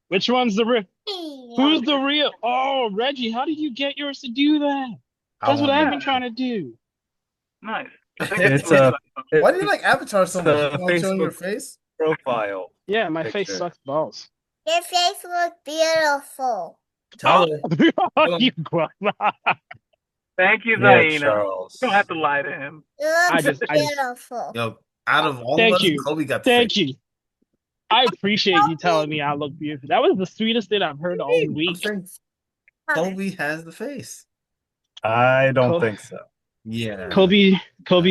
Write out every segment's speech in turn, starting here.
Which one's the real? Who's the real? Oh, Reggie, how did you get yours to do that? I That's what I've wanted. been trying to do. Nice. I think it's It's really a nice. Why do you it's like Avatar so much? You a don't like showing your Facebook face? profile Yeah, my face picture. sucks balls. Your face looks beautiful. Tell her. Tell You him. grown up. Thank you, Yeah, Zaina. Charles. You don't have to lie to him. You I look just, beautiful. Yo, out of all of thank us, you, Kobe got the face. thank you. I appreciate you telling me I look beautiful. That was the sweetest thing I've heard all I'm week. saying Kobe has the face. I don't Co- think so. Yeah. Kobe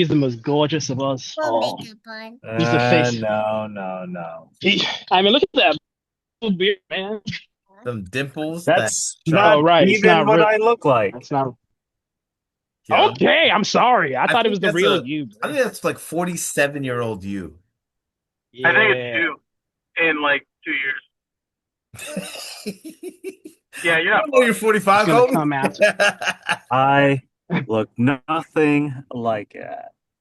is the most gorgeous of us Put all. makeup on. He's the face. No. I mean, look at that beard, man. Them dimples that That's Oh, not right. It's even not what real. I look like. It's not. yo. Okay, I'm sorry. I I thought it think was the that's real a you, I bro. think that's like 47-year-old you. I think it's Yeah. you in like 2 years. Yeah, you're I not. know you're It's 45, gonna Kobe. come out. I look nothing like it.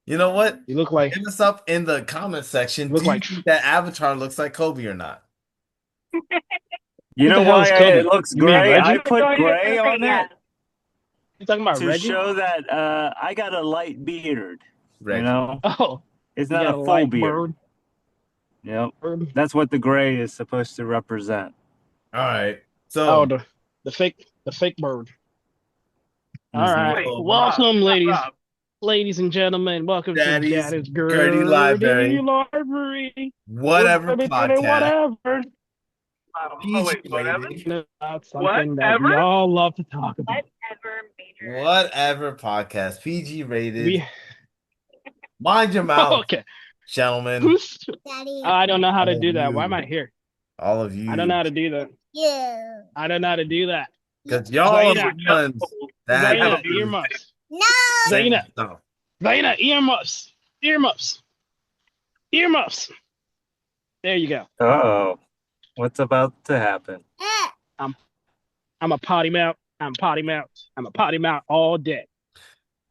You know what? You look like Hit us up in the comment section. look Do you like think that Avatar looks like Kobe or not? You who know the hell why is Kobe? it looks You mean gray? I Reggie? put gray on it You talking about to Reggie? show that I got a light beard. You Reggie. know, Oh, it's you not got a a full light beard. Yep, bird. that's what the gray is supposed to represent. All right. Oh, So the fake bird. All Mhm. right. Wait, Rob, Welcome, ladies, Rob. ladies and gentlemen. Welcome to Daddy's Daddy's Dirty Gertie Library, Library. We're whatever gonna be doing podcast, whatever. Oh PG wait, whatever. rated, About something that we Whatever. all love to talk about. whatever podcast, PG rated. We Mind your mouth, okay. gentlemen. Who's? Daddy, I don't know how to All of do that. Why am you, I here? all of I don't know you, how to do that. you. I don't know how to do that. because y'all are Zaina, the ones that Zaina, is earmuffs. No. saying Zaina, stuff. Zaina, earmuffs. Earmuffs. Earmuffs. There you go. Oh, what's about to happen? I'm I'm a potty mouth. I'm potty mouth. I'm a potty mouth all day.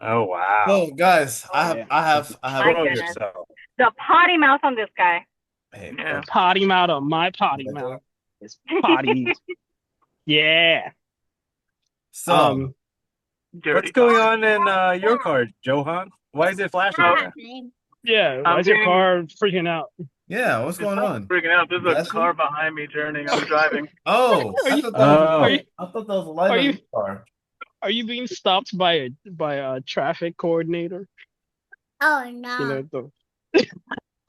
Oh wow! So, guys, Yeah. I have My a Control goodness. yourself. The potty mouth on this guy. hey, Yeah. Potty mouth on my potty mouth. It's potty. Yeah. So, Dirty What's going dog. on in your car, Johan? Why is it flashing Oh. again? Yeah. Why I'm is your getting- car freaking out? yeah, what's going on? Freaking out. There's a Bless car you. behind me turning. I'm driving. Oh, Are I you- thought that was Are you- I thought that was a light are on you- your car. Are you being stopped by a traffic coordinator? Oh no. You know the.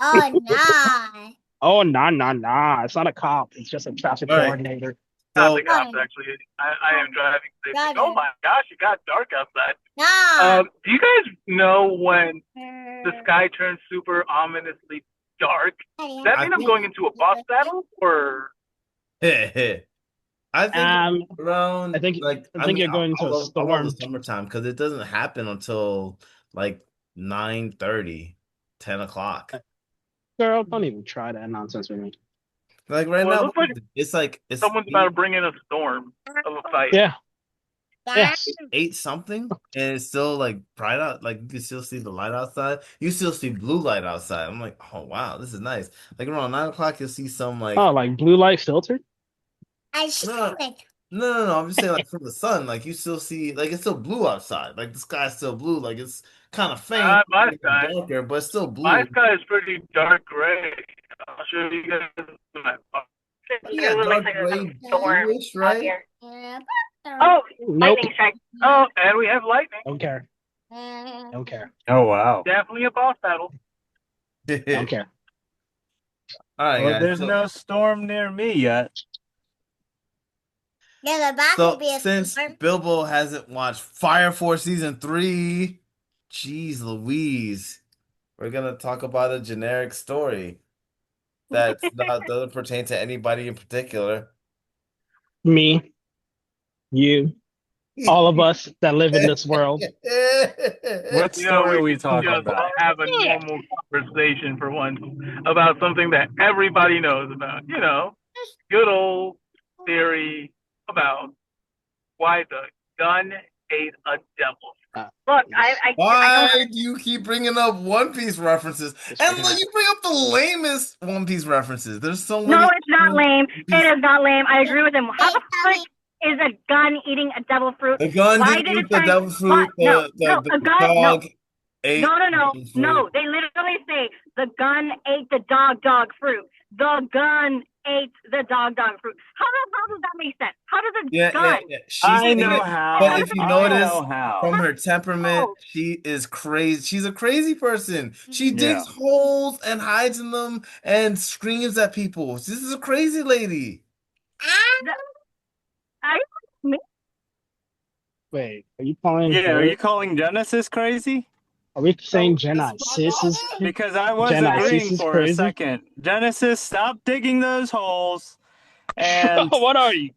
Oh no. Oh nah. It's not a cop. It's just a traffic All right. coordinator. Not So, the cops, actually. I am driving safely. Got Oh it. my gosh, it got dark outside. No. Do you guys know when the sky turns super ominously dark? Does that I mean I'm think- going into a boss battle? Or I think around I think you're going into a I love storm. the summertime because it doesn't happen until like 9:30, 10 o'clock. Girl, don't even try that nonsense with me. Like right Well, it now, looks like it's someone's about to bring in a storm of a fight. Yeah. Yes. 8 something, and it's still like bright out. Like you can still see the light outside. You still see blue light outside. I'm like, oh wow, this is nice. Like around 9 o'clock, you'll see some like Oh, like blue light filter? I should like no. I'm just saying like from the sun, like you still see like it's still blue outside. Like the sky's still blue. Like it's kind of faint, My it's sky. darker, but it's still blue. My sky is pretty dark gray. I'll show you guys my Yeah, It looks dark like there's gray, a storm bluish, out right? here. yeah. Oh, Nope. lightning strike. Oh, and we have lightning. Don't care. Don't care. Oh wow! Definitely a boss battle. Don't care. All right, Well, guys. there's So, no storm near me yet. Yeah, the back so will be a since storm. Bilbo hasn't watched Fire Force season 3, jeez Louise, we're gonna talk about a generic story that's not doesn't pertain to anybody in particular. Me, you, all of us that live in this world. What story are we can talking just about? have a normal conversation for once about something that everybody knows about. Good old theory about why the gun ate a devil Look, I Why don't. do you keep bringing up One Piece references? Just And fucking look, you bring up the lamest One Piece references. There's so No, many. it's not lame. It is not lame. I agree with him. How the Hey, frick is a gun eating a devil fruit? The gun Why didn't did eat it the turn? devil fruit. No, The a gun. No, dog ate no. the devil fruit. No, they literally say the gun ate the dog fruit. The gun ate the dog fruit. How does that make sense? How does a Yeah, gun? She's I saying know it, how. but if you I notice know how. from her temperament, Oh. she is crazy. She's a crazy person. She digs Yeah. holes and hides in them and screams at people. This is a crazy lady. I Wait, are you calling Yeah, her? are you calling Genesis crazy? Are we saying Genesis is Because I was Genesis agreeing is for a crazy? second. Genesis, stop digging those holes. And What are you?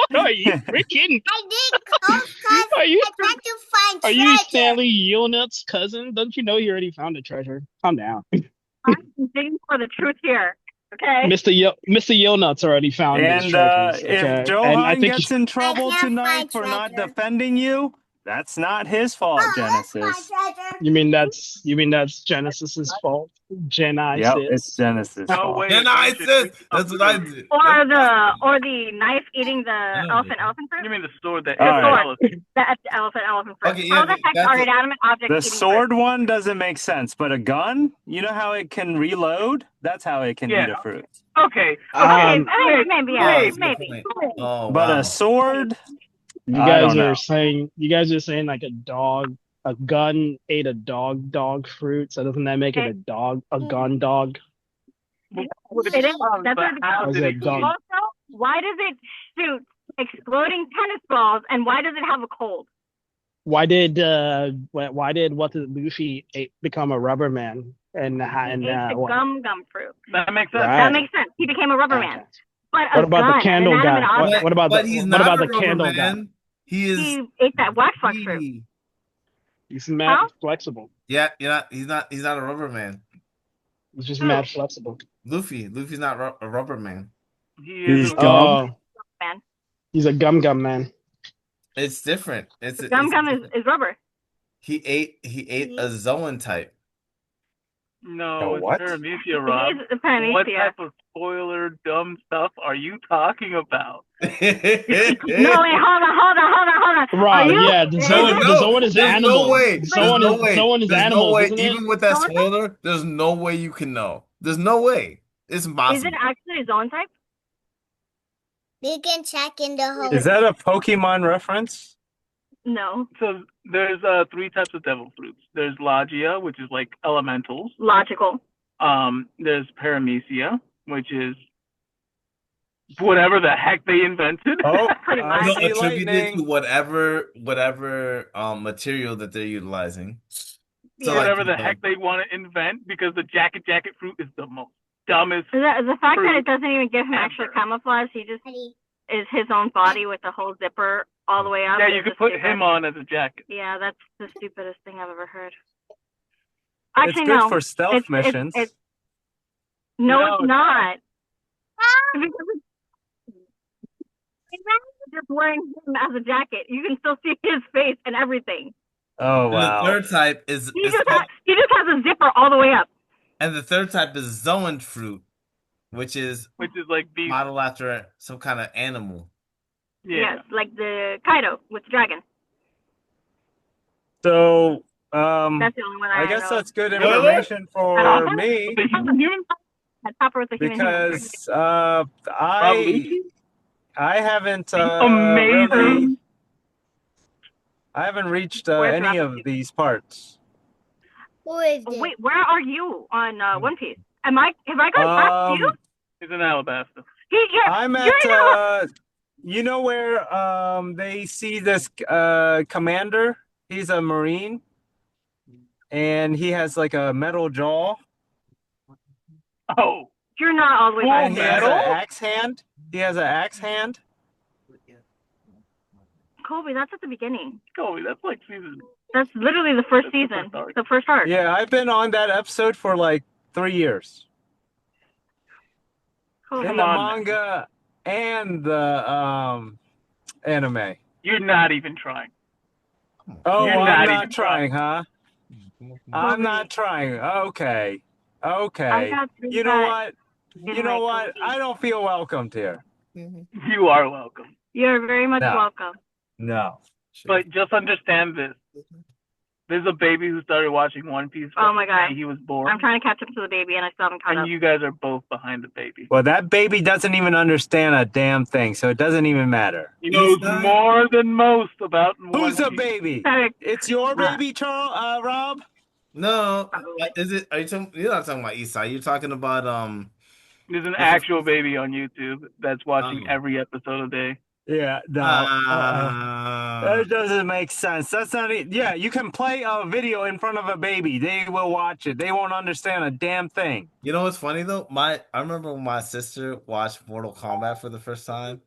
What are you freaking? I did holes because Are you I tried to find are you treasure. Stanley Yelnats' cousin? Don't you know he already found a treasure? Calm down. I'm digging for the truth here. Okay. Mr. Yelnuts already found his treasures. if Okay, and I Johan think gets in trouble can't tonight find for not treasure. defending you, that's not his fault, Oh, that's my Genesis. treasure. you mean that's Genesis's fault? Yep, it's Genesis. Genesis' No fault. way. And I Should said eat a that's what I fruit. did. Or the knife eating the elephant fruit. You mean the sword that All ate the right. elephant? The elephant fruit. Okay, yeah, How the heck that's are it. inanimate objects The eating sword one doesn't make sense, but a gun, you know how it can reload? That's how it can Yeah. eat a fruit. Okay. Um, fruit? Maybe, yeah, Oh, that's a good maybe. point. Oh, But wow. a sword, you I guys don't are know. saying like a gun ate a dog fruit. So doesn't that make it a gun dog? But It is. That's what how Or is did it it dog? eat? Also, why does it shoot exploding tennis balls, and why does it have a cold? Why did Luffy become a rubber man and It's the what? gum fruit. That makes sense. Right. That makes sense. He became a rubber Okay. man. But What a about gun, the candle an guy? inanimate object, But he's what not about a the rubber candle guy? man. He is. he ate that wax fruit. he- He's mad Huh? flexible. Yeah, he's not a rubber man. He's just Who? mad flexible. Luffy's not a rubber man. He He's is gum. Oh, Man, he's a gum man. It's different. gum is rubber. He ate a Zoan type. no, A it's what? Paramecia, Rob. He is a What Paramecia. type of spoiler dumb stuff are you talking about? No, wait, hold on. Right, Are you? yeah, the Zoan is there's animal. no way. Zoan is There's no animals, way. isn't it? Even with that Zoan? spoiler, there's no way you can know. There's no way. It's Is impossible. it actually his own type? You can check in the hole. Is that a Pokemon reference? No. So there's 3 types of devil fruits. There's Logia, which is like elementals. Logical. There's Paramecia, which is whatever the heck they invented. Oh, Pretty I much. No, see attributed lightning. to whatever material that they're utilizing. So, Yeah. Whatever the heck they want to invent, because the jacket fruit is the most dumbest. The fact that Fruit. it doesn't even give him actual Ever. camouflage, he just Ready? is his own body with the whole zipper all the way up. Yeah, is you could the put stupid- him on as a jacket. Yeah, that's the stupidest thing I've ever heard. It's Actually, good no. for stealth It's- missions. No, No, it's not. Because it's just wearing him as a jacket. You can still see his face and everything. Oh, And wow. the third type is He just has a zipper all the way up. Zoan fruit, which is Which is like beef. modeled after some kind of animal. Yeah. Yes, like the Kaido with the dragon. So, That's the only one I I guess know. that's good Spoiler? information for me The human. That topper with the human because Rob I Lucci? haven't Amazing. really, I haven't reached Where's any Rob? of these parts. Who is Oh, this? wait, where are you on One Piece? Have I gone past you? He's in Alabasta. I'm you're in at you know where they see this commander? He's a Marine and he has like a metal jaw Oh, You're not all the way Full back and he there. has metal? an axe hand. He has an axe hand. Colby, that's at the beginning. Colby, that's like season. That's literally the first That's the season. first arc. The first arc. Yeah, I've been on that episode for like 3 years. Colby. In Come the on. manga and the anime. You're not even trying. Oh, You're I'm not not even trying, huh? I'm not trying. Okay. I Okay. got through You know that what? in You know like a what? week. I don't feel welcomed here. You are welcome. You're very much No. welcome. No. But just understand this. There's a baby who started watching One Piece. Oh my God. and he was born. I'm trying to catch up to the baby, and I still haven't caught and up. you guys are both behind the baby. Well, that baby doesn't even understand a damn thing, so it doesn't even matter. He knows more than most about Who's One the Piece. baby? Sorry. It's your baby, Charles, Rob? No, is it? Are you talking? You're not talking about Eastside. You're talking about There's an what's actual baby on YouTube that's watching Oh. every episode a day. Yeah, no. That doesn't make sense. That's not it. Yeah, you can play a video in front of a baby. They will watch it. They won't understand a damn thing. You know what's funny though? I remember when my sister watched Mortal Kombat for the first time,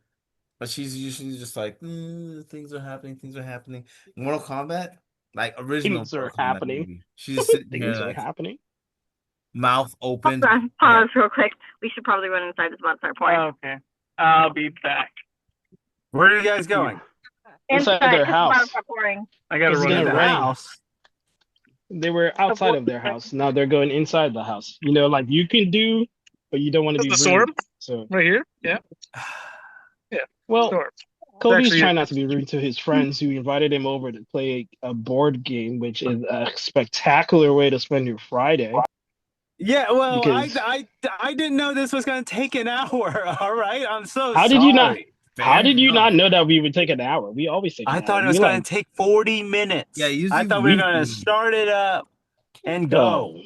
but she's usually just like, things are happening, things are happening. Mortal Kombat, like original Things are Mortal Kombat happening. movie. She's just sitting Things here are like happening. mouth open. Hold on. Pause real quick. We should probably run inside. It's about to start pouring. Okay. I'll be back. Where are you guys going? Inside their it's about to house. start pouring. I gotta It's run gonna into The rain. house. They were outside of their house. Now they're going inside the house. You know, like you can do, but you don't want to be The rude. storm So, right here. Yeah. well, Storm. Kobe's actually- trying not to be rude to his friends who invited him over to play a board game, which is a spectacular way to spend your Friday. Yeah, well, Because- I didn't know this was going to take an hour. All right, I'm so How sorry. did you not- Fair How did you enough. not know that we would take an hour? We always take an I hour. thought it was We going like- to take 40 minutes. Yeah, usually I thought we were going to we- start it up and go. Oh,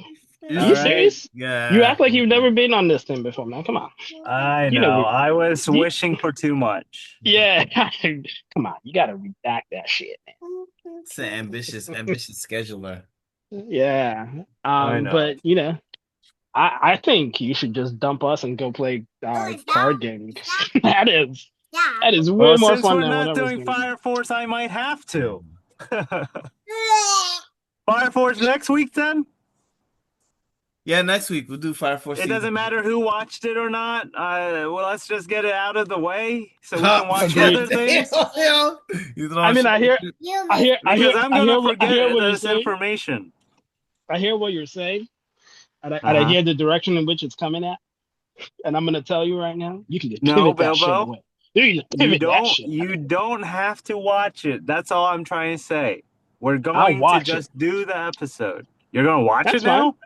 are you All right. serious? Yeah. You act like you've never been on this thing before, man. Come on. I You know. know, I was you- wishing for too much. Yeah. Come on. You got to redact that shit, man. It's an ambitious scheduler. Yeah. I know. But, you know, I think you should just dump us and go play card game. That is way Well, more since fun we're than not whatever's doing going on. Fire Force, I might have to. Fire Force next week, then? Yeah, next week we'll do Fire Force. It doesn't matter who watched it or not. Well, let's just get it out of the way so we can watch Agreed. other things. I mean, I hear Because I'm I hear gonna what forget you're this saying. information. I hear what you're saying, and I Uh-huh. hear the direction in which it's coming at. And I'm gonna tell you right now, you can just No, pivot that shit Bilbo. away. You can just pivot that shit. You don't have to watch it. That's all I'm trying to say. We're I'll going to watch just do the episode. You're gonna watch That's it now?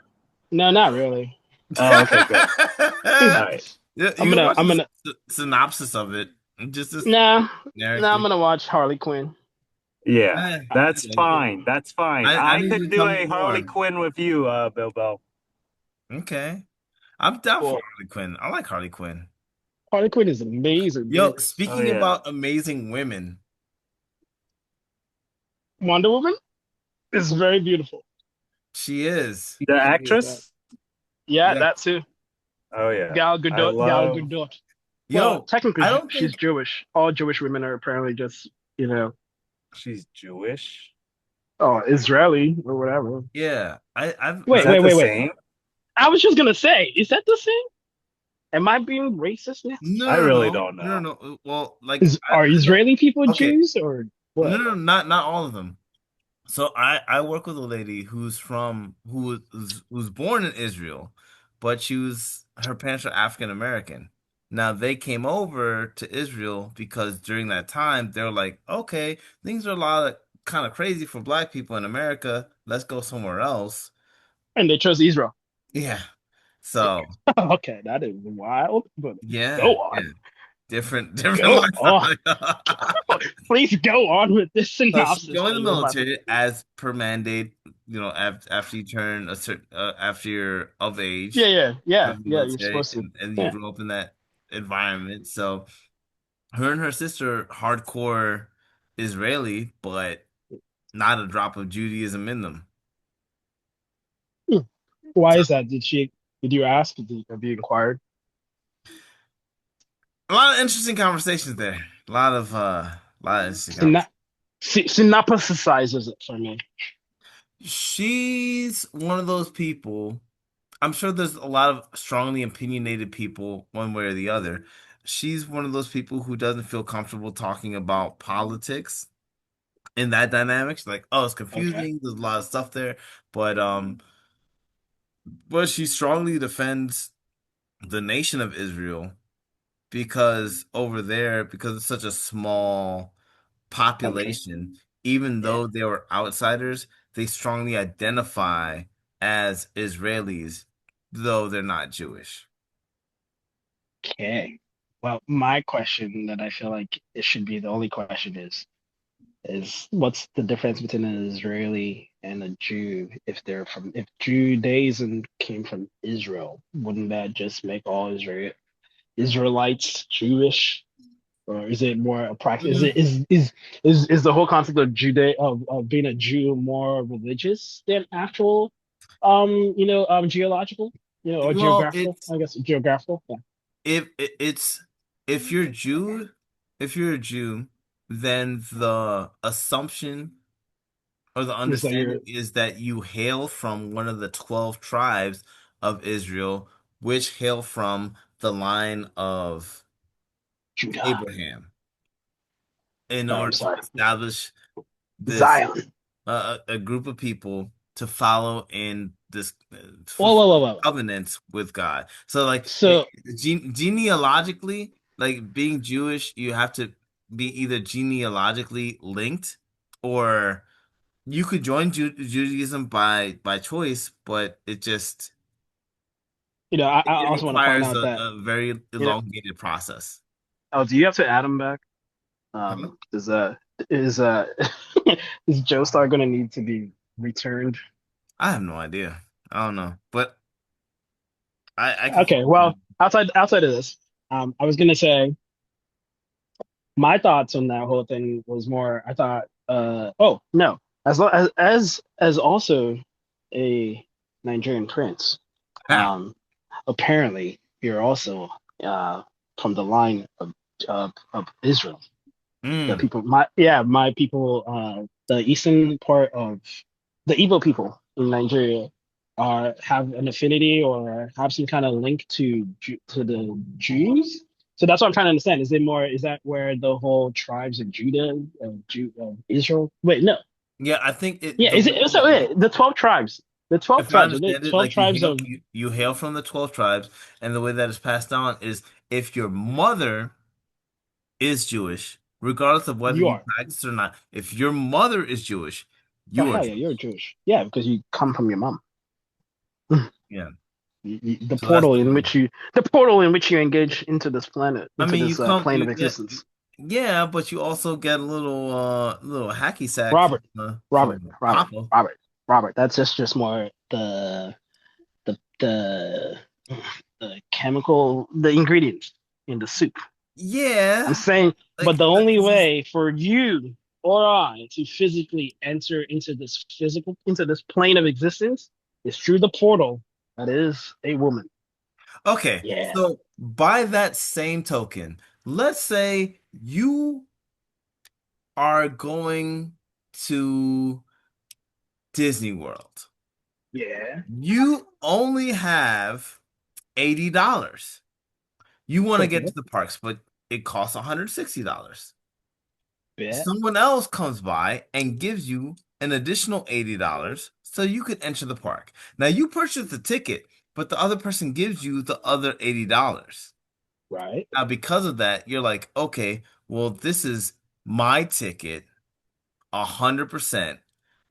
No, not really. Oh, okay, good. All right. Yeah, I'm you gonna- watch I'm the gonna- synopsis of it. Just this Nah, generic I'm thing. gonna watch Harley Quinn. Yeah, Eh, that's yeah. fine. That's fine. I I need could to do tell a me Harley more. Quinn with you, Bilbo. Okay. I'm down Cool. for Harley Quinn. I like Harley Quinn. Harley Quinn is amazing. Yo, dude. speaking Oh, yeah. about amazing women, Wonder Woman is very beautiful. she is. The actress? Yeah, Yeah. that too. Oh yeah. Gal Gadot. I love- Gal Gadot. Yo, Well, technically, I don't she's think- Jewish. All Jewish women are apparently just, She's Jewish. Israeli or whatever. yeah. I've Wait, Is that the wait. same? I was just gonna say, is that the same? Am I being racist now? No, I no, really no. don't know. No. Well, like Are Israeli people Okay. Jews or what? No, not all of them. So I work with a lady who's born in Israel, but her parents are African American. Now they came over to Israel because during that time they were like, okay, things are a lot of kind of crazy for black people in America. Let's go somewhere else. And they chose Israel. Yeah. So Okay, that is wild. But yeah, Go on. yeah. Different Go lifestyle. please go on with this So synopsis. she joined the that you're about to- military as per mandate, after you turn a certain after you're of age. Yeah. join the You're military, supposed to. and Yeah. you grew up in that environment. So her and her sister hardcore Israeli, but not a drop of Judaism in them. Why is that? Did you ask? Have you inquired? A lot of interesting conversations there. A lot of interesting conversations. Synopsisizes it for me. She's one of those people. I'm sure there's a lot of strongly opinionated people, one way or the other. She's one of those people who doesn't feel comfortable talking about politics. in that dynamics. Like, oh, it's Okay. confusing. There's a lot of stuff there, but she strongly defends the nation of Israel because over there, because it's such a small Okay. population, even Yeah. though they were outsiders, they strongly identify as Israelis, though they're not Jewish. Okay. Well, my question that I feel like it should be the only question is what's the difference between an Israeli and a Jew if Judaism came from Israel, wouldn't that just make all Israelites Jewish? Or is it more a practice? Is Mm. it is the whole concept of of being a Jew more religious than actual geological, or Well, geographical? I guess geographical. Yeah. if it's if you're Jew, if you're a Jew, then the assumption or the It's like you're understanding is that you hail from one of the 12 tribes of Israel, which hail from the line of Judah. Abraham, in Oh, I'm order to sorry. establish this Zion. a group of people to follow in this Whoa, whoa, whoa, whoa. covenants with God. So like So, genealogically, like being Jewish, you have to be either genealogically linked or you could join Judaism by choice, but I it also want to point requires out that, a very you know, elongated process. oh, do you have to add him back? Huh? Is is Joestar going to need to be returned? I have no idea. I don't know, but I can Okay, follow well, him. outside of this, I was going to say my thoughts on that whole thing was more. I thought, oh no, as also a Nigerian prince, How? um, apparently you're also uh from the line of Israel. The Mm. people, my people, the eastern part of the Igbo people in Nigeria are have an affinity or have some kind of link to the Jews. So that's what I'm trying to understand. Is that where the whole tribes of Judah, of Israel? Wait, no. Yeah, I think Yeah, the is way it? So that wait, the 12 tribes. The 12 if I tribes, are they understand it, 12 like you tribes hail of you hail from the 12 tribes, and the way that is passed down is if your mother is Jewish, regardless of whether you you are? practice or not, if your mother is Jewish, Oh you are hell yeah, you're Jewish. Jewish. Yeah, because you come from your mom. Yeah. The So that's portal the in way. which you engage into this planet, I into mean, you this come plane you of get existence. yeah, but you also get a little hacky sack Robert, Robert, from Robert, Papa. Robert, Robert. That's just more the the chemical, the ingredients in the soup. I'm Yeah, saying, but like the only this is way for you or I to physically enter into this plane of existence is through the portal that is a woman. okay. Yeah. So by that same token, let's say you are going to Disney World. Yeah. You only have $80. You want to get Okay. to the parks, but it costs $160. Bet. Someone else comes by and gives you an additional $80 so you could enter the park. Now you purchase the ticket, but the other person gives you the other $80. Right. Now, because of that, you're like, okay, well, this is my ticket 100%.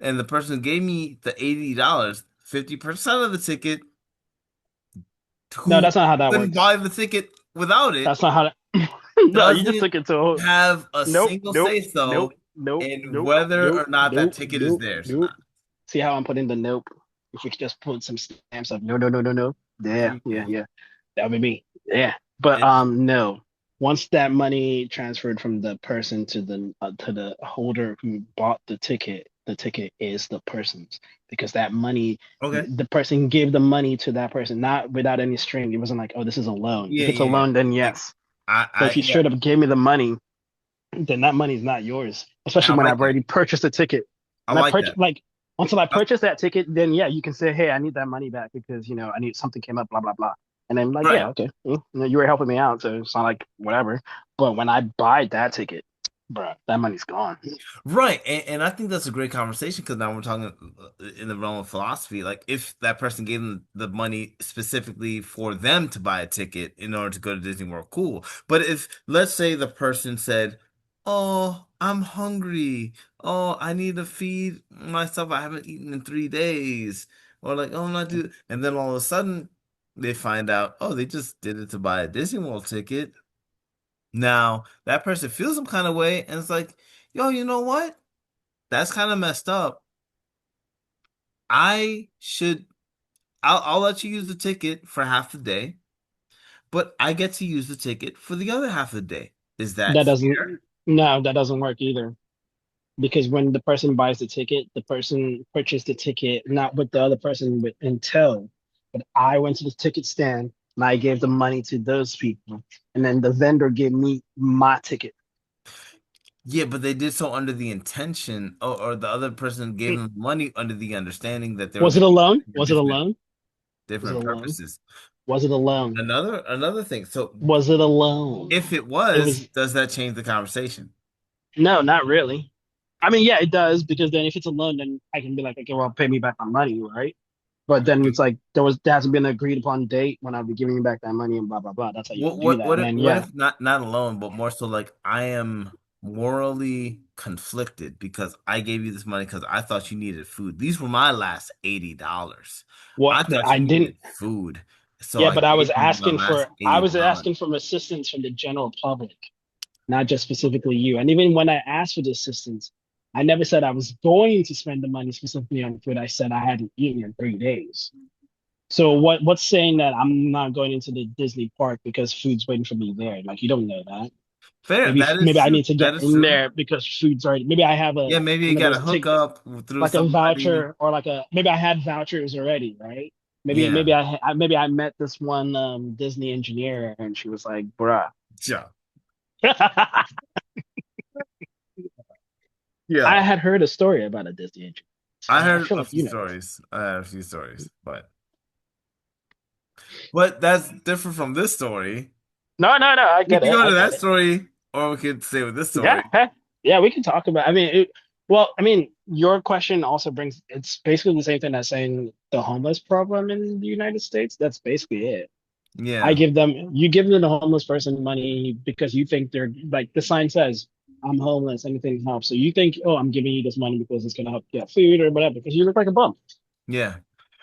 And the person who gave me the $80, 50% of the ticket, No, who that's not how that couldn't works. buy the ticket without it, That's not how that. No, you just doesn't took it to. have a Nope, single nope, say nope, so nope, in nope, whether nope, or not that nope, ticket is nope, theirs or nope. not. See how I'm putting the nope? If we could just put some stamps of no, no, no, no, no. Yeah, yeah, Yeah. yeah. That would be me. Yeah. But It, no. Once that money transferred from the person to the holder who bought the ticket is the person's because that money, okay. the person gave the money to that person, not without any string. It wasn't like, oh, this is a loan. Yeah, If it's a yeah, yeah. loan, then Like yes. But if you yeah, straight up gave me the money, then that money is not yours. and Especially I when like I've that. already purchased a ticket. I And I like purchase that. like until I Uh, purchase that ticket, then yeah, you can say, hey, I need that money back because I need something came up, blah blah blah. And then right. yeah, okay, you were helping me out, so it's not like whatever. But when I buy that ticket, bruh, that money's gone. Right, and I think that's a great conversation because now we're talking in the realm of philosophy. Like, if that person gave them the money specifically for them to buy a ticket in order to go to Disney World, cool. But if, let's say, the person said, "Oh, I'm hungry. Oh, I need to feed myself. I haven't eaten in 3 days," or like, "Oh, I'm not do," and then all of a sudden they find out, oh, they just did it to buy a Disney World ticket. Now that person feels some kind of way, and it's like, yo, you know what? That's kind of messed up. I should I'll let you use the ticket for half the day, but I get to use the ticket for the other half of the day. Is that That fair? doesn't, no, that doesn't work either. Because when the person buys the ticket, the person purchased the ticket not with the other person with Intel, but I went to the ticket stand and I gave the money to those people, and then the vendor gave me my ticket. Yeah, but they did so under the intention, or the other person gave them money under the understanding that they were Was it going a to use loan? it for Was it a different loan? Was it a different loan? purposes. Was it a loan? Another thing. So Was it a loan? if it It was, was does that change the conversation? no, not really. I mean, yeah, it does because then if it's a loan, then I can be like, okay, well, pay me back my money, right? But then it's like there hasn't been an agreed upon date when I'll be giving you back that money and blah blah blah. That's how you do that. And then What yeah, if not alone, but more so like I am morally conflicted because I gave you this money because I thought you needed food. These were my last $80. what I thought I you didn't. needed food, so Yeah, I but I was gave you my asking last for I was $80. asking for assistance from the general public, not just specifically you. And even when I asked for the assistance, I never said I was going to spend the money specifically on food. I said I hadn't eaten in 3 days. So what's saying that I'm not going into the Disney park because food's waiting for me there? Like you don't know that. Fair, Maybe that is maybe I true. need to That get is in true. there because food's already. Maybe I have a Yeah, maybe you one of got to those hook tick up through like a somebody. voucher or like a maybe I had vouchers already, right? Yeah, Maybe I met this one Disney engineer and she was like, "Bruh." yeah, I yeah. had heard a story about a Disney engineer. So I I heard feel a like few you know. stories. I heard a few stories, but that's different from this story. No, I We get can it. go I to get that it. story, or we could stay with this Yeah, story. yeah, we can talk about. Well, I mean, your question also brings. It's basically the same thing as saying the homeless problem in the United States. That's basically it. Yeah, You give them the homeless person money because you think they're like the sign says, I'm homeless, anything helps. So you think, oh, I'm giving you this money because it's gonna help get food or whatever, because you look like a bum. yeah.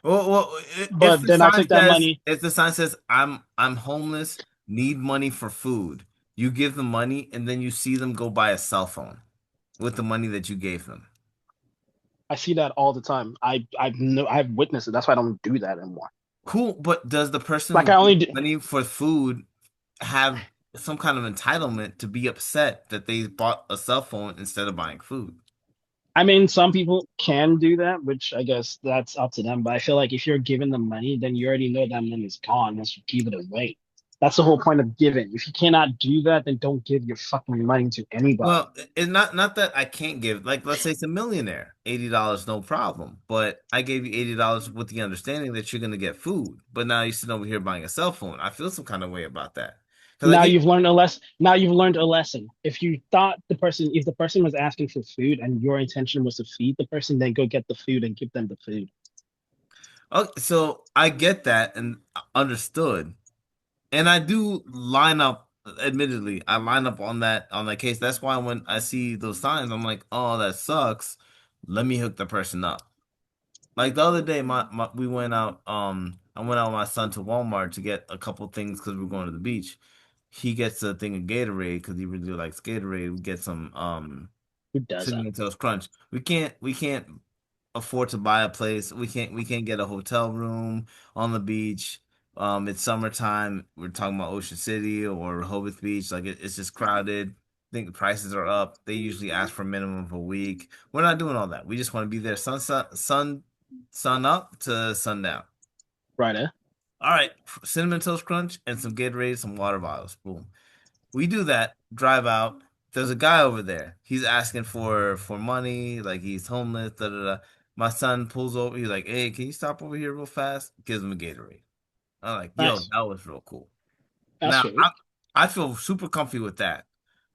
Well, But then I take that money. if the sign says I'm homeless, need money for food, you give them money, and then you see them go buy a cell phone with the money that you gave them. I see that all the time. I've witnessed it. That's why I don't do that anymore. Cool, but does the person Like who I only gives do, money for food have some kind of entitlement to be upset that they bought a cell phone instead of buying food? I mean, some people can do that, which I guess that's up to them. But I feel like if you're giving them money, then you already know that money's gone once you give it away. That's the whole point of giving. If you cannot do that, then don't give your fucking money to anybody. Well, it's not that I can't give. Like, let's say it's a millionaire, $80, no problem. But I gave you $80 with the understanding that you're gonna get food. But now you're sitting over here buying a cell phone. I feel some kind of way about that because I Now gave. you've learned a lesson. Now you've learned a lesson. If the person was asking for food and your intention was to feed the person, then go get the food and give them the food. Okay, so I get that and understood, and I do line up. Admittedly, I line up on that case. That's why when I see those signs, I'm like, oh, that sucks. Let me hook the person up. Like the other day, we went out. I went out with my son to Walmart to get a couple things because we are going to the beach. He gets a thing of Gatorade because he really likes Gatorade. We get some Who does that? Cinnamon Toast Crunch. We can't afford to buy a place. We can't get a hotel room on the beach. It's summertime. We're talking about Ocean City or Rehoboth Beach. Like it's just crowded. I think the prices are up. They usually ask for a minimum of a week. We're not doing all that. We just want to be there sun up to sundown. Right, eh? All right, Cinnamon Toast Crunch and some Gatorade, some water bottles. Boom. We do that, drive out. There's a guy over there. He's asking for money, like he's homeless. Da, da, da. My son pulls over. He's like, "Hey, can you stop over here real fast?" Gives him a Gatorade. I'm like, "Yo, Nice. that was real cool." That's Now sweet. I feel super comfy with that.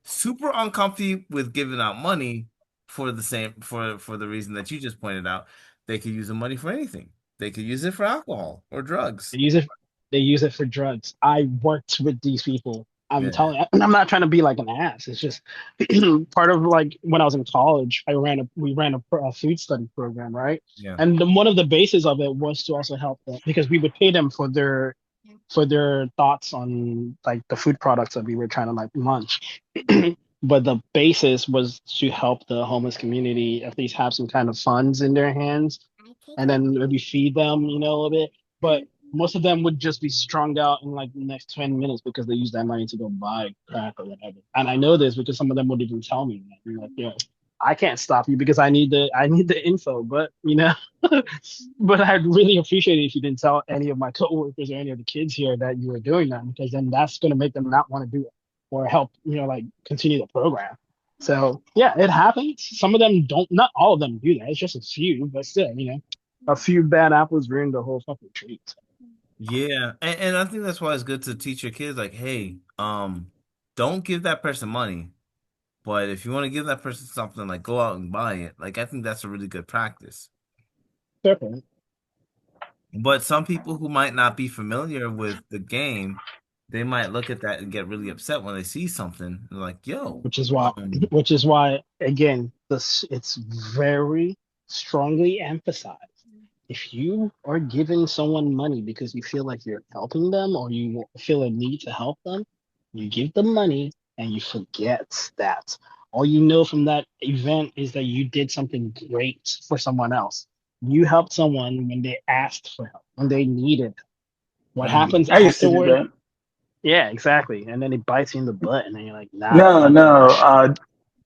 super uncomfy with giving out money for the reason that you just pointed out. They could use the money for anything. They could use it for alcohol or drugs. They use it. They use it for drugs. I worked with these people. I'm Yeah. telling. And I'm not trying to be like an ass. It's just part of like when I was in college. We ran a food study program, right? Yeah. And one of the bases of it was to also help them because we would pay them for their thoughts on like the food products that we were trying to like munch. But the basis was to help the homeless community at least have some kind of funds in their hands and then maybe feed them, a little bit. But most of them would just be strung out in like the next 20 minutes because they use that money to go buy crack or whatever. And I know this because some of them would even tell me that. They're like, yeah, I can't stop you because I need the info, but but I'd really appreciate it if you didn't tell any of my coworkers or any of the kids here that you were doing that because then that's gonna make them not want to do it or help, like continue the program. So yeah, it happens. Some of them don't, not all of them do that. It's just a few, but still, a few bad apples ruin the whole fucking tree. Yeah, and I think that's why it's good to teach your kids like, hey, don't give that person money, but if you want to give that person something, like go out and buy it. Like I think that's a really good practice. Definitely. But some people who might not be familiar with the game, they might look at that and get really upset when they see something. They're like, yo, Which is why, again, it's very strongly emphasized. If you are giving someone money because you feel like you're helping them or you feel a need to help them, you give them money and you forget that. All you know from that event is that you did something great for someone else. You helped someone when they asked for help, when they needed. What happens I used to do afterward? that. Yeah, exactly. And then it bites you in the butt, and then you're like, nah, No, I'm not doing no. that shit.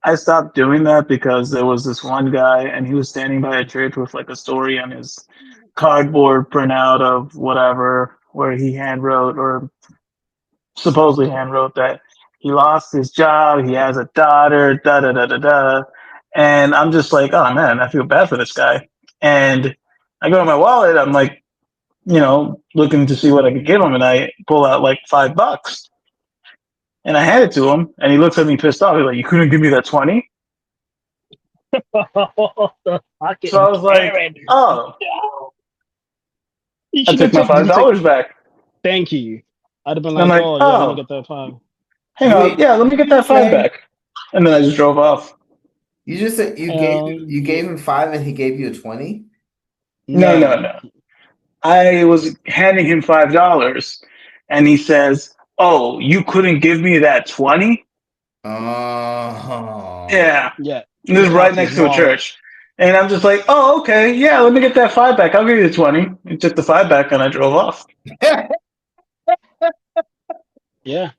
I stopped doing that because there was this one guy, and he was standing by a church with like a story on his cardboard printout of whatever, where he hand wrote or supposedly hand wrote that he lost his job, he has a daughter, da da da da da. And I'm just like, oh man, I feel bad for this guy. And I go to my wallet, I'm like, looking to see what I could give him, and I pull out like $5. And I hand it to him, and he looks at me pissed off. He's like, "You couldn't give me that 20?" The fucking So I was like, Karen. "Oh, You I should have took my took. Did five you take? dollars back." Thank you. I'd have been And I'm like, like, oh yeah, let me "Oh, get that five. hang on, yeah, let me get that five Okay. back." And then I just drove off. You just said you gave him 5 and he gave you a 20? No, no, no. I was handing him $5, and he says, "Oh, you couldn't give me that 20?" Oh. Yeah, Yeah. and this is He right popped his next to a wallet. church. And I'm just like, "Oh, okay, yeah, let me get that 5 back. I'll give you the 20." He took the 5 back, and I drove off. Yeah.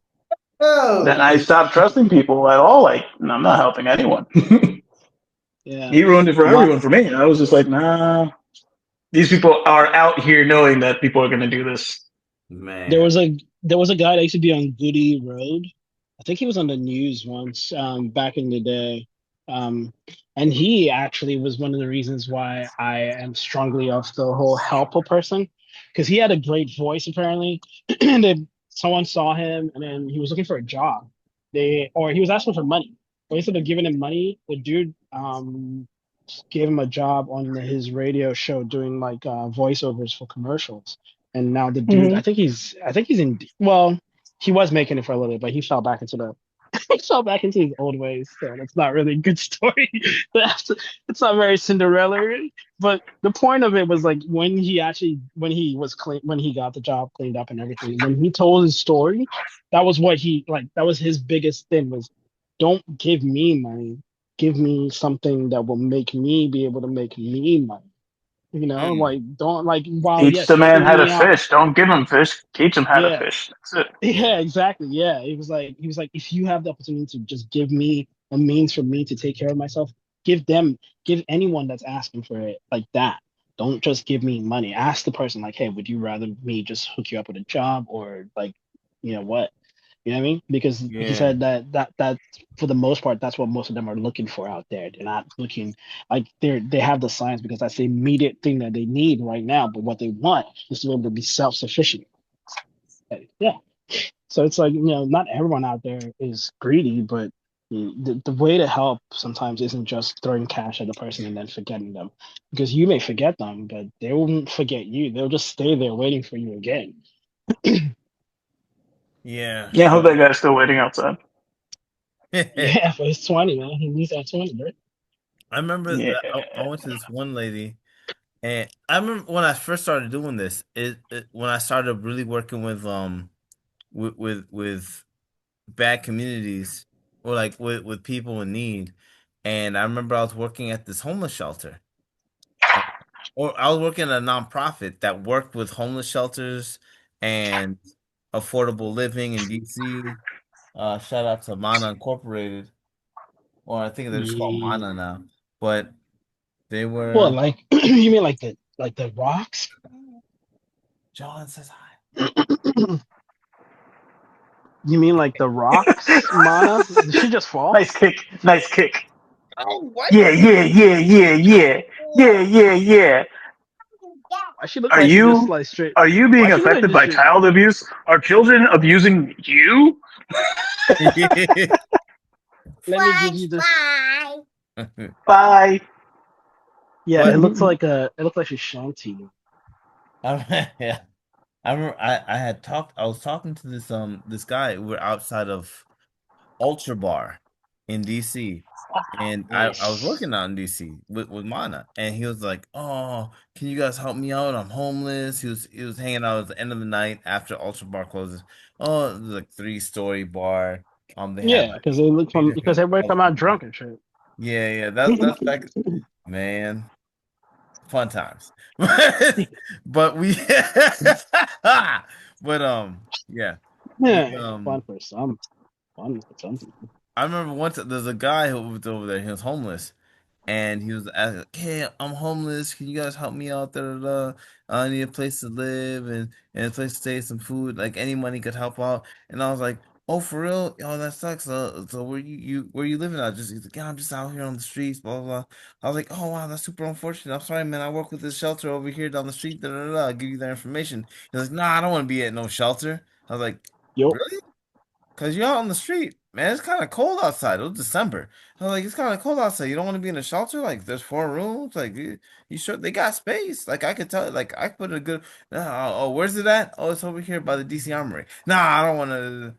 Oh. Then I stopped trusting people at all. Like, I'm not helping anyone. Yeah. He ruined it for My, everyone for me. I was just like, nah. These people are out here knowing that people are going to do this. Man. there was a guy that used to be on Goody Road. I think he was on the news once, back in the day. And he actually was one of the reasons why I am strongly of the whole helper person, because he had a great voice apparently. And then someone saw him, and then he was looking for a job. Or he was asking for money. But instead of giving him money, the dude gave him a job on his radio show doing like voiceovers for commercials. And now the dude, Mm-hmm. I think he's in. Well, he was making it for a little bit, but he fell back into the he fell back into his old ways. So that's not really a good story. It's not very Cinderella. But the point of it was like when he was clean, when he got the job cleaned up and everything. When he told his story, that was what he like. That was his biggest thing was, don't give me money. Give me something that will make me be able to make me money. Like don't like while Teach yes, the man helping how to me out. fish. Don't give him fish. Teach him how to Yeah. fish. That's it. Yeah, exactly. Yeah. He was like, if you have the opportunity to just give me a means for me to take care of myself, give anyone that's asking for it like that. Don't just give me money. Ask the person like, hey, would you rather me just hook you up with a job or like, what? You know what I mean? Because he Yeah. said that for the most part, that's what most of them are looking for out there. They're not looking like they have the science because that's the immediate thing that they need right now. But what they want is to be able to be self-sufficient. Yeah. So it's like, not everyone out there is greedy, but The way to help sometimes isn't just throwing cash at the person and then forgetting them, because you may forget them, but they won't forget you. They'll just stay there waiting for you again. Yeah. Yeah, I hope So that guy's still waiting outside. Yeah, for his 20, man. He needs that 20, right? I remember Yeah. that I went to this one lady, and I remember when I first started doing this, when I started really working with bad communities or like with people in need. And I remember I was working at this homeless shelter. Or I was working at a nonprofit that worked with homeless shelters and affordable living in DC. Shout out to Mana Incorporated, or I think they're just called Mana Mm. now. But they Well, were like you mean like the rocks? John says hi. You mean like the rocks, Mana? Did she just fall? Nice kick. Nice kick. Oh, what? Yeah, yeah, yeah, yeah, yeah. Yeah, yeah, yeah. Why she look Are like she just you like straight? are you Why being she look like affected this by shit? child abuse? Are children abusing you? Let me give you this. Bye. Bye. Yeah, But it looks like she's shanty. yeah, I remember I was talking to this guy. We're outside of Ultra Bar in DC. And I was Nice. working out in DC with Mana, and he was like, "Oh, can you guys help me out? I'm homeless." He was hanging out at the end of the night after Ultra Bar closes. Oh, it was like 3-story bar. They had Yeah, like because they look three from because different everybody come out altars. drunk and shit. Yeah, that's back, man. Fun times. But we but yeah. We Yeah, fun for some, fun for some people. I remember once there's a guy who was over there, he was homeless. And he was asking, "Hey, I'm homeless. Can you guys help me out? Da, da, da. I need a place to live and a place to stay, some food. Like any money could help out." And I was like, "Oh, for real? Oh, that sucks. So where you living at?" Just he's like, "Yeah, I'm just out here on the streets." Blah blah blah. I was like, "Oh wow, that's super unfortunate. I'm sorry, man. I work with this shelter over here down the street. Da da da. I'll give you that information." He's like, "Nah, I don't want to be at no shelter." I was like, Yo, "Really? Cause you're out on the street, man. It's kind of cold outside. It was December. I was like, it's kind of cold outside. You don't want to be in a shelter. Like, there's 4 rooms. Like, you sure they got space? Like, I could tell. Like, I could put a good. Oh, where's it at? Oh, it's over here by the DC Armory. Nah, I don't want to.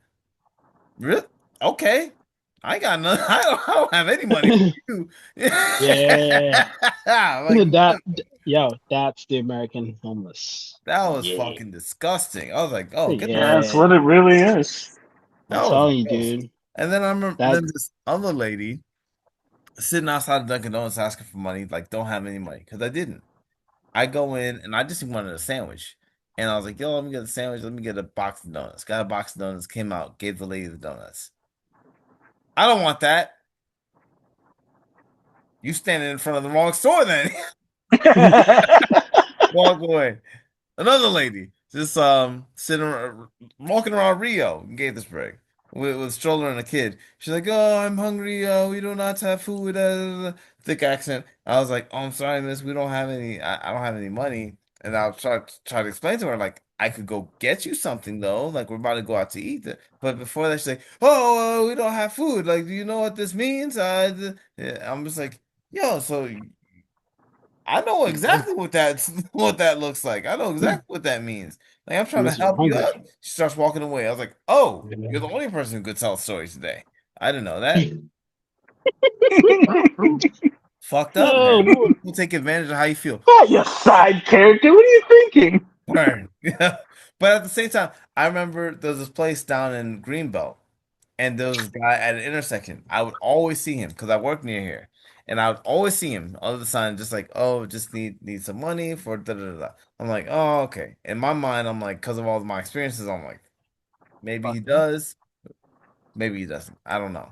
Really? Okay. I ain't got none. I don't have any money for you. yeah, Like, that yo, that's the American homeless. that was Yeah, fucking disgusting. I was like, oh, get the. Yeah, that's yeah. what it really is. I'm That was telling you, gross. dude. And then I remember That then this other lady sitting outside of Dunkin' Donuts asking for money, like don't have any money because I didn't. I go in and I just wanted a sandwich, and I was like, "Yo, let me get a sandwich. Let me get a box of donuts." Got a box of donuts. Came out, gave the lady the donuts. I don't want that. You standing in front of the wrong store then. Walk away. Another lady just walking around Rio in Gaithersburg with stroller and a kid. She's like, "Oh, I'm hungry. We do not have food." Thick accent. I was like, "Oh, I'm sorry, miss. We don't have any. I don't have any money." And I'll try to explain to her like I could go get you something though. Like we're about to go out to eat. But before that, she's like, "Oh, we don't have food. Like, do you know what this means?" Yeah, I'm just like, "Yo, so." I know exactly what that looks like. I know exactly what that means. Like I'm trying to unless you're help you hungry. out. She starts walking away. I was like, "Oh, you're the only person who could tell stories today." I didn't know that. Fucked up, man. Oh, People take advantage of how you feel. You side character. What are you thinking? Burn. But at the same time, I remember there was this place down in Greenbelt, and there was this guy at an intersection. I would always see him because I work near here, and I would always see him all of the time, just like, "Oh, just need some money for da da da." Da." I'm like, "Oh, okay." In my mind, I'm like, because of all of my experiences, I'm like, maybe he does, maybe he doesn't. I don't know,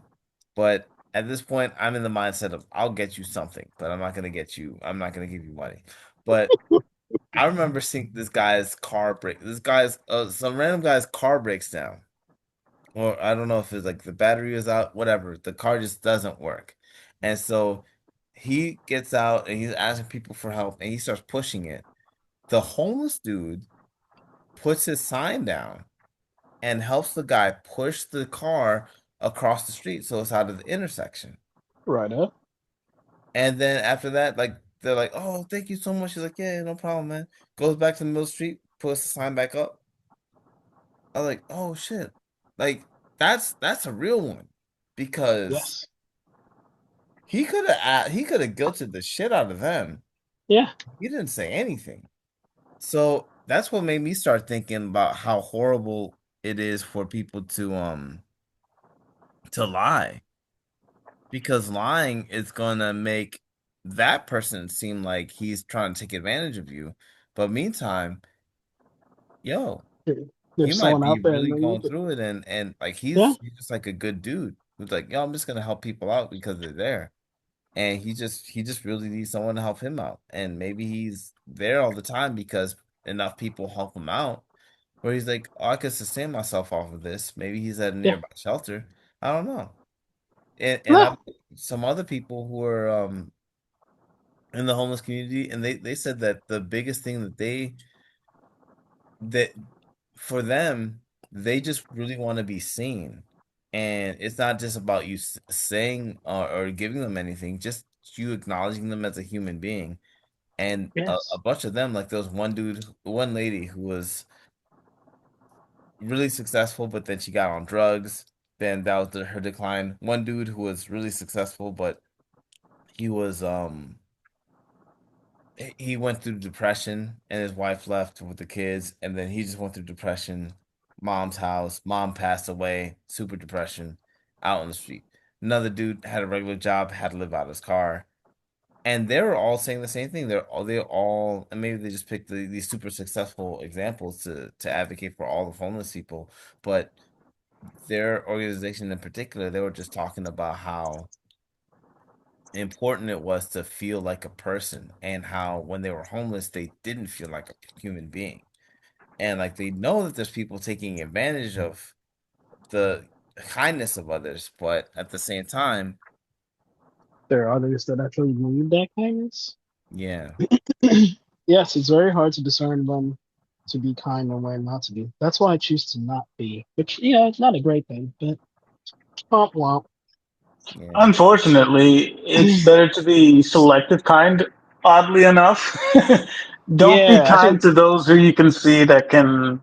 but at this point, I'm in the mindset of I'll get you something, but I'm not gonna get you. I'm not gonna give you money. But I remember seeing this guy's car break. This guy's some random guy's car breaks down, or I don't know if it's like the battery is out, whatever. The car just doesn't work. And so he gets out and he's asking people for help and he starts pushing it. The homeless dude puts his sign down and helps the guy push the car across the street, so it's out of the intersection. Right up. And then after that, like they're like, "Oh, thank you so much." She's like, "Yeah, no problem, man." Goes back to the middle street, puts the sign back up. I was like, "Oh shit!" Like that's a real one, because Yes. he could have guilted the shit out of them. Yeah. He didn't say anything. So that's what made me start thinking about how horrible it is for people to lie, because lying is gonna make that person seem like he's trying to take advantage of you. But meantime, yo, he There's might someone be out there. really That going needs it. through it, and like Yeah. he's just like a good dude who's like, yo, I'm just gonna help people out because they're there. And he just really needs someone to help him out. And maybe he's there all the time because enough people help him out, where he's like, oh, I could sustain myself off of this. Maybe he's at a Yeah. nearby shelter. I don't know. And No. I've some other people who are in the homeless community, and they said that the biggest thing that for them, they just really want to be seen. And it's not just about you saying or giving them anything, just you acknowledging them as a human being. And Yes. a bunch of them, like there was one lady who was really successful, but then she got on drugs. Then that was her decline. One dude who was really successful, but he was he went through depression, and his wife left with the kids, and then he just went through depression. Mom's house, mom passed away, super depression, out on the street. Another dude had a regular job, had to live out of his car, and they were all saying the same thing. They all, and maybe they just picked these super successful examples to advocate for all the homeless people, but their organization in particular, they were just talking about how important it was to feel like a person, and how when they were homeless they didn't feel like a human being, and like they know that there's people taking advantage of the kindness of others, but at the same time, There are others that actually need that kindness. yeah, Yes, it's very hard to discern when to be kind and when not to be. That's why I choose to not be. Which, yeah, it's not a great thing, but womp womp. yeah. Unfortunately, it's better to be selective kind, oddly enough. Don't Yeah, be kind to those who you can see that can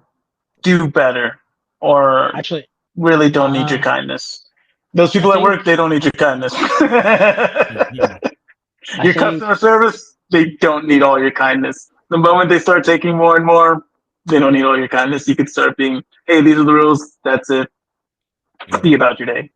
do better or Actually, really don't need your kindness. Those people I at work, they don't need your kindness. I Your think customer service, they don't need all your kindness. The moment they start taking more and more, they don't need all your kindness. You could start being, hey, these are the rules. That's it. Yeah. Be about your day.